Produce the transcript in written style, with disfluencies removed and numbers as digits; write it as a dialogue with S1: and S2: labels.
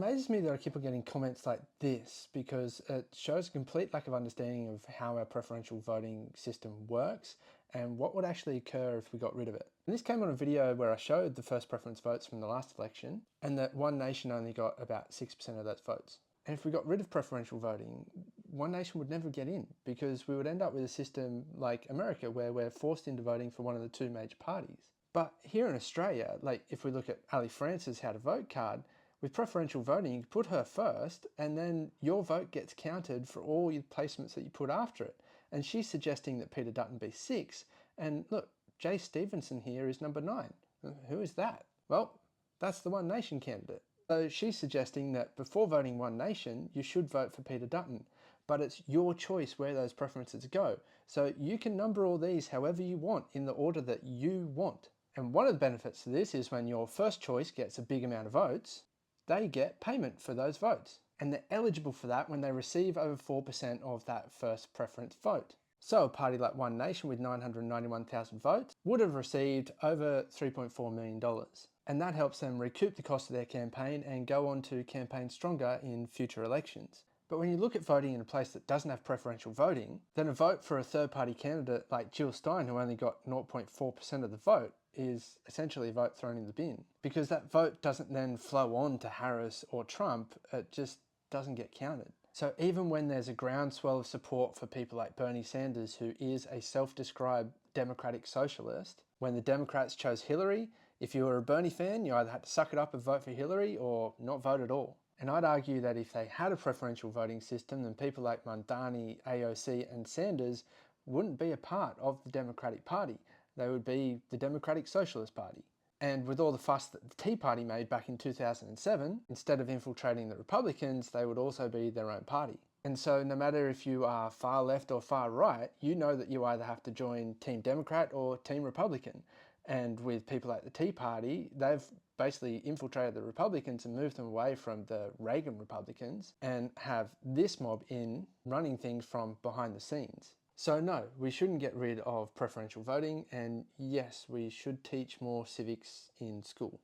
S1: amazes me that I keep on getting comments like this because it shows a complete lack of understanding of how our preferential voting system works and what would actually occur if we got rid of it. And this came on a video where I showed the first preference votes from the last election and that One Nation only got about 6% of those votes. And if we got rid of preferential voting, One Nation would never get in because we would end up with a system like America where we're forced into voting for one of the two major parties. But here in Australia, like if we look at Ali France's How to Vote card, with preferential voting, you put her first and then your vote gets counted for all your placements that you put after it. And she's suggesting that Peter Dutton be 6. And look, Jay Stevenson here is number 9. Who is that? Well, that's the One Nation candidate. So she's suggesting that before voting One Nation, you should vote for Peter Dutton. But it's your choice where those preferences go. So you can number all these however you want in the order that you want. And one of the benefits to this is when your first choice gets a big amount of votes, they get payment for those votes. And they're eligible for that when they receive over 4% of that first preference vote. So a party like One Nation with 991,000 votes would have received over $3.4 million. And that helps them recoup the cost of their campaign and go on to campaign stronger in future elections. But when you look at voting in a place that doesn't have preferential voting, then a vote for a third-party candidate like Jill Stein, who only got 0.4% of the vote, is essentially a vote thrown in the bin. Because that vote doesn't then flow on to Harris or Trump, it just doesn't get counted. So even when there's a groundswell of support for people like Bernie Sanders, who is a self-described democratic socialist, when the Democrats chose Hillary, if you were a Bernie fan, you either had to suck it up and vote for Hillary or not vote at all. And I'd argue that if they had a preferential voting system, then people like Mamdani, AOC and Sanders wouldn't be a part of the Democratic Party. They would be the Democratic Socialist Party. And with all the fuss that the Tea Party made back in 2007, instead of infiltrating the Republicans, they would also be their own party. And so no matter if you are far left or far right, you know that you either have to join Team Democrat or Team Republican. And with people like the Tea Party, they've basically infiltrated the Republicans and moved them away from the Reagan Republicans and have this mob in running things from behind the scenes. So no, we shouldn't get rid of preferential voting, and yes, we should teach more civics in school.